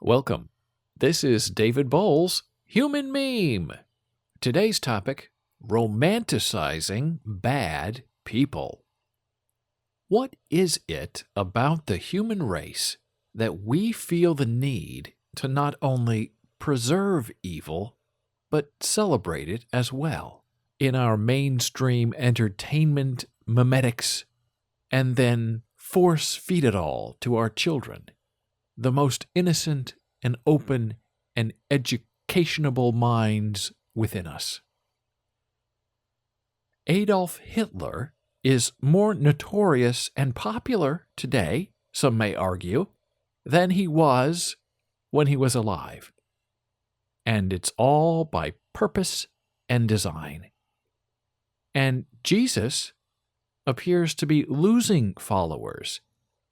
Welcome. This is David Boles, Human Meme. Today's topic, Romanticizing Bad People. What is it about the human race that we feel the need to not only preserve evil, but celebrate it as well in our mainstream entertainment memetics, and then force feed it all to our children? The most innocent and open and educationable minds within us. Adolf Hitler is more notorious and popular today, some may argue, than he was when he was alive. And it's all by purpose and design. And Jesus appears to be losing followers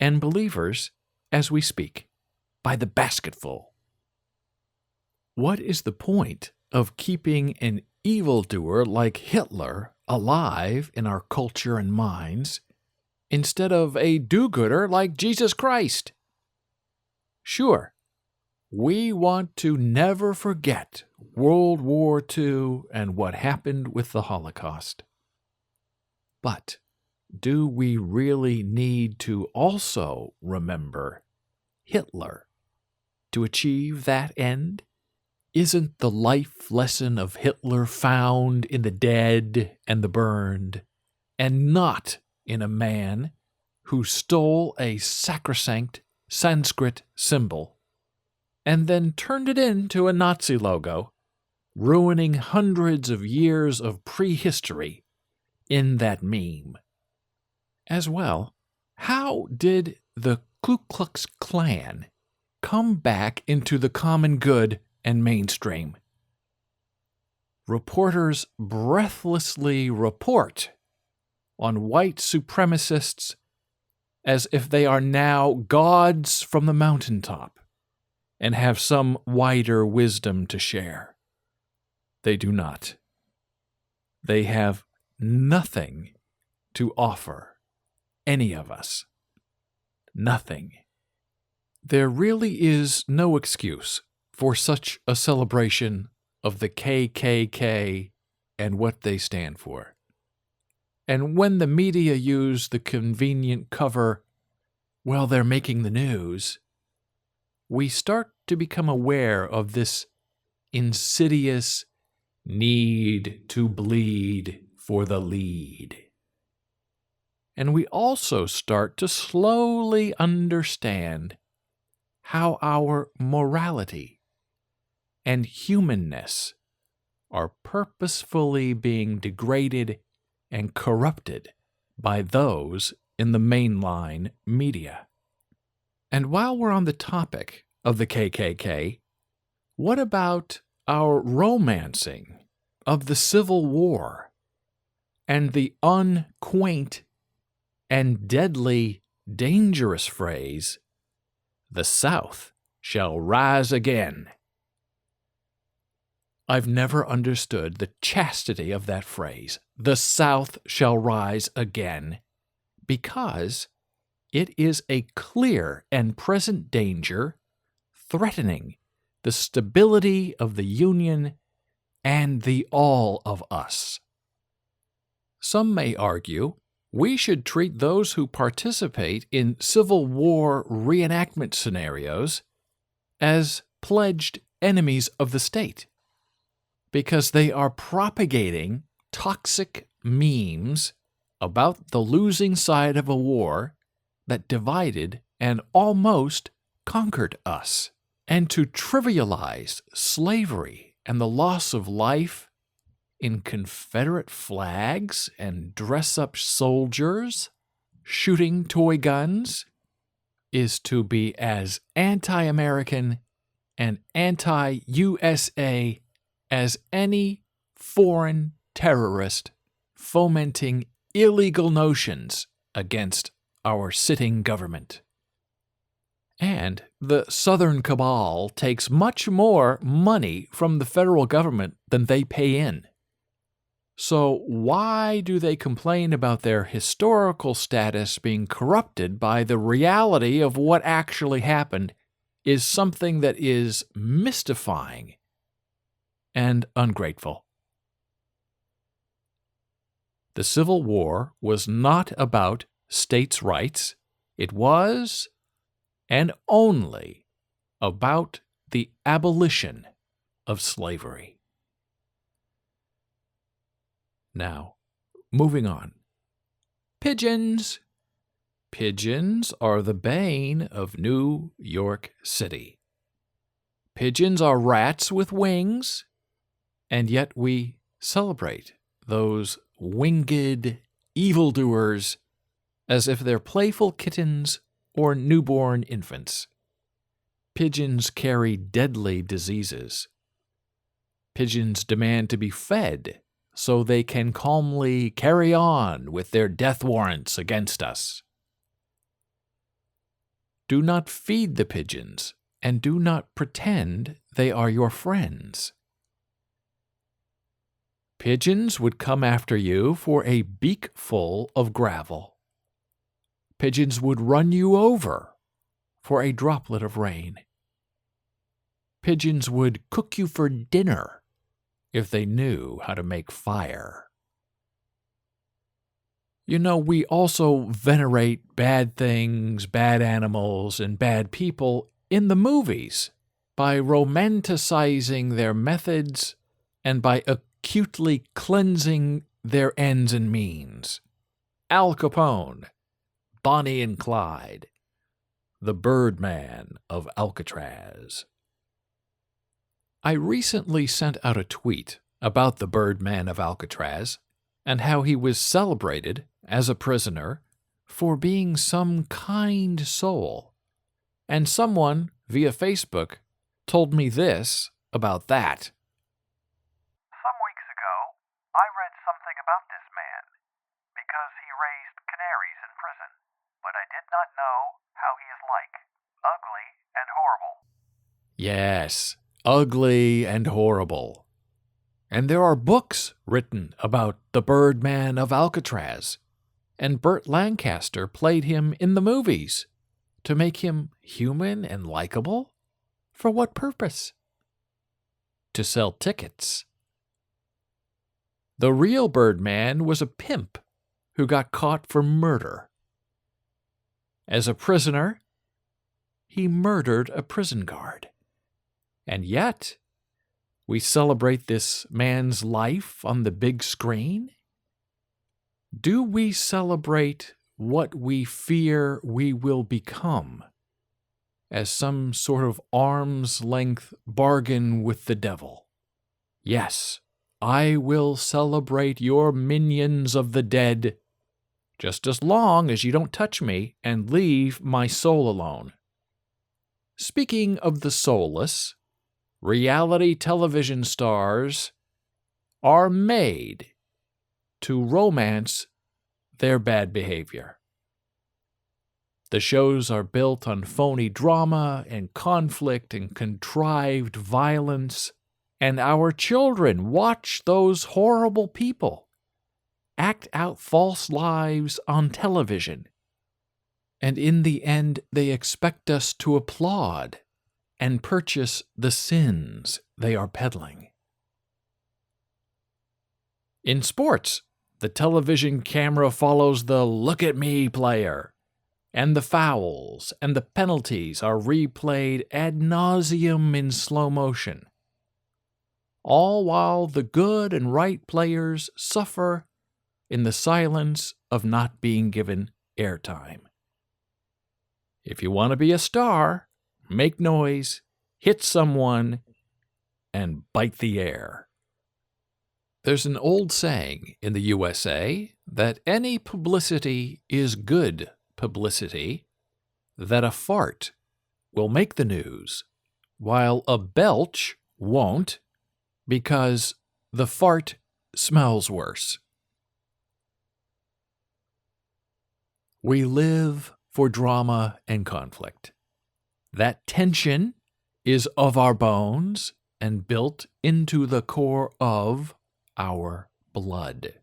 and believers as we speak, by the basketful. What is the point of keeping an evildoer like Hitler alive in our culture and minds instead of a do-gooder like Jesus Christ? Sure, we want to never forget World War II and what happened with the Holocaust. But do we really need to also remember Hitler to achieve that end? Isn't the life lesson of Hitler found in the dead and the burned, and not in a man who stole a sacrosanct Sanskrit symbol and then turned it into a Nazi logo, ruining hundreds of years of prehistory in that meme? As well, how did the Ku Klux Klan come back into the common good and mainstream? Reporters breathlessly report on white supremacists as if they are now gods from the mountaintop and have some wider wisdom to share. They do not. They have nothing to offer any of us. Nothing. There really is no excuse for such a celebration of the KKK and what they stand for. And when the media use the convenient cover, well, they're making the news, we start to become aware of this insidious need to bleed for the lead. And we also start to slowly understand how our morality and humanness are purposefully being degraded and corrupted by those in the mainline media. And while we're on the topic of the KKK, what about our romancing of the Civil War and the unquaint and deadly, dangerous phrase, "The South shall rise again"? I've never understood the chastity of that phrase, "The South shall rise again," because it is a clear and present danger threatening the stability of the Union and the all of us. Some may argue we should treat those who participate in Civil War reenactment scenarios as pledged enemies of the state, because they are propagating toxic memes about the losing side of a war that divided and almost conquered us. And to trivialize slavery and the loss of life in Confederate flags and dress-up soldiers shooting toy guns is to be as anti-American and anti-USA as any foreign terrorist fomenting illegal notions against our sitting government. And the Southern cabal takes much more money from the federal government than they pay in. So why do they complain about their historical status being corrupted by the reality of what actually happened is something that is mystifying and ungrateful. The Civil War was not about states' rights. It was, and only, about the abolition of slavery. Now, moving on. Pigeons. Pigeons are the bane of New York City. Pigeons are rats with wings, and yet we celebrate those winged evildoers as if they're playful kittens or newborn infants. Pigeons carry deadly diseases. Pigeons demand to be fed so they can calmly carry on with their death warrants against us. Do not feed the pigeons, and do not pretend they are your friends. Pigeons would come after you for a beakful of gravel. Pigeons would run you over for a droplet of rain. Pigeons would cook you for dinner if they knew how to make fire. You know, we also venerate bad things, bad animals, and bad people in the movies by romanticizing their methods and by acutely cleansing their ends and means. Al Capone, Bonnie and Clyde, the Birdman of Alcatraz. I recently sent out a tweet about the Birdman of Alcatraz and how he was celebrated as a prisoner for being some kind soul. And someone, via Facebook, told me this about that. Some weeks ago, I read something about this man because he raised canaries in prison, but I did not know how he is like. Ugly and horrible. Yes, ugly and horrible. And there are books written about the Birdman of Alcatraz, and Burt Lancaster played him in the movies to make him human and likable? For what purpose? To sell tickets. The real Birdman was a pimp who got caught for murder. As a prisoner, he murdered a prison guard. And yet, we celebrate this man's life on the big screen? Do we celebrate what we fear we will become as some sort of arm's-length bargain with the devil? Yes, I will celebrate your minions of the dead, just as long as you don't touch me and leave my soul alone. Speaking of the soulless, reality television stars are made to romance their bad behavior. The shows are built on phony drama and conflict and contrived violence, and our children watch those horrible people act out false lives on television. And in the end, they expect us to applaud and purchase the sins they are peddling. In sports, the television camera follows the look at me player, and the fouls and the penalties are replayed ad nauseum in slow motion, all while the good and right players suffer in the silence of not being given airtime. If you want to be a star, make noise, hit someone, and bite the air. There's an old saying in the USA that any publicity is good publicity, that a fart will make the news, while a belch won't, because the fart smells worse. We live for drama and conflict. That tension is of our bones and built into the core of our blood.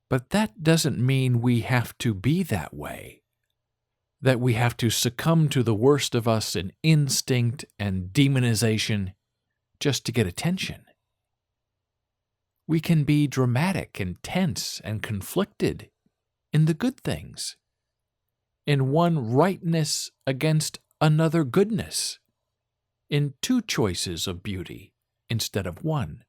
But that doesn't mean we have to be that way. that we have to succumb to the worst of us in instinct and demonization just to get attention. We can be dramatic and tense and conflicted in the good things, in one rightness against another goodness, in two choices of beauty instead of one.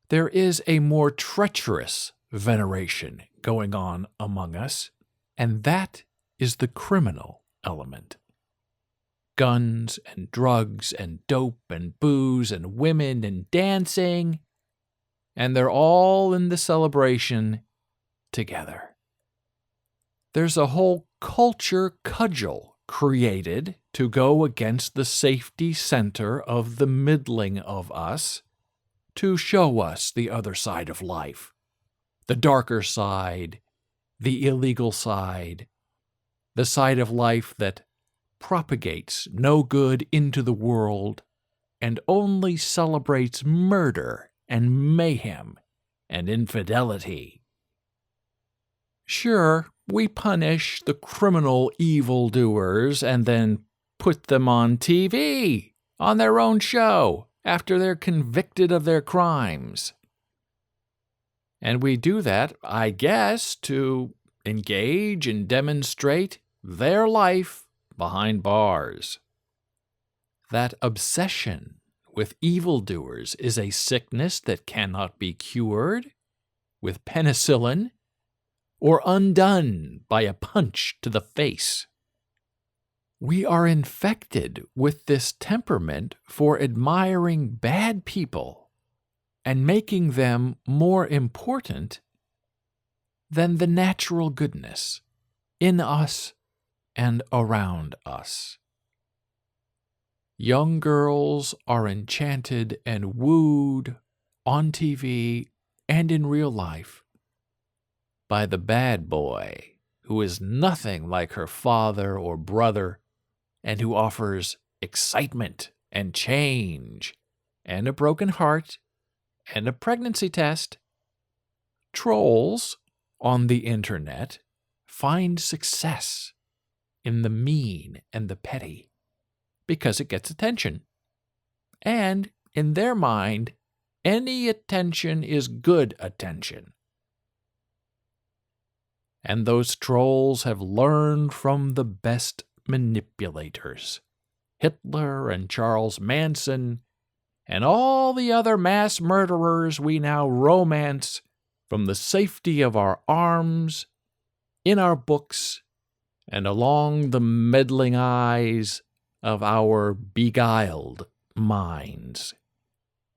There is a more treacherous veneration going on among us, and that is the criminal element. Guns and drugs and dope and booze and women and dancing, and they're all in the celebration together. There's a whole culture cudgel created to go against the safety center of the middling of us, to show us the other side of life, the darker side, the illegal side, the side of life that propagates no good into the world and only celebrates murder and mayhem and infidelity. Sure, we punish the criminal evildoers and then put them on TV, on their own show, after they're convicted of their crimes. And we do that, I guess, to engage and demonstrate their life behind bars. That obsession with evildoers is a sickness that cannot be cured with penicillin or undone by a punch to the face. We are infected with this temperament for admiring bad people and making them more important than the natural goodness in us and around us. Young girls are enchanted and wooed on TV and in real life by the bad boy who is nothing like her father or brother and who offers excitement and change and a broken heart and a pregnancy test. Trolls on the internet find success in the mean and the petty because it gets attention. And in their mind, any attention is good attention. And those trolls have learned from the best manipulators, Hitler and Charles Manson, and all the other mass murderers we now romance from the safety of our arms, in our books, and along the meddling eyes of our beguiled minds.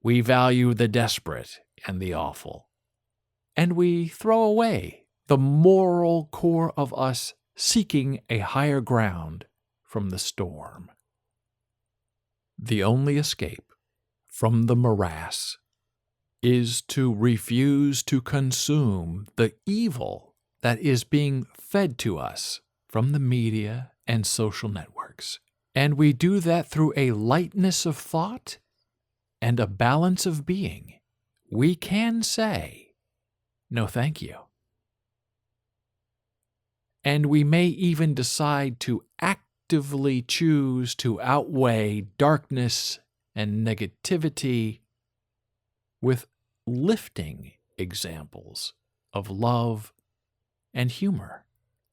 We value the desperate and the awful, and we throw away the moral core of us seeking a higher ground from the storm. The only escape from the morass is to refuse to consume the evil that is being fed to us from the media and social networks. And we do that through a lightness of thought and a balance of being. We can say, no thank you. And we may even decide to actively choose to outweigh darkness and negativity with lifting examples of love and humor.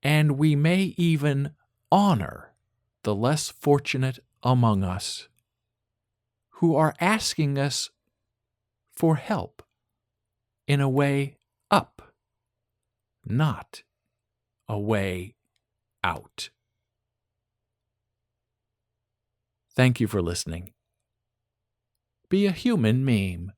And we may even honor the less fortunate among us who are asking us for help in a way up, not a way out. Thank you for listening. Be a human meme.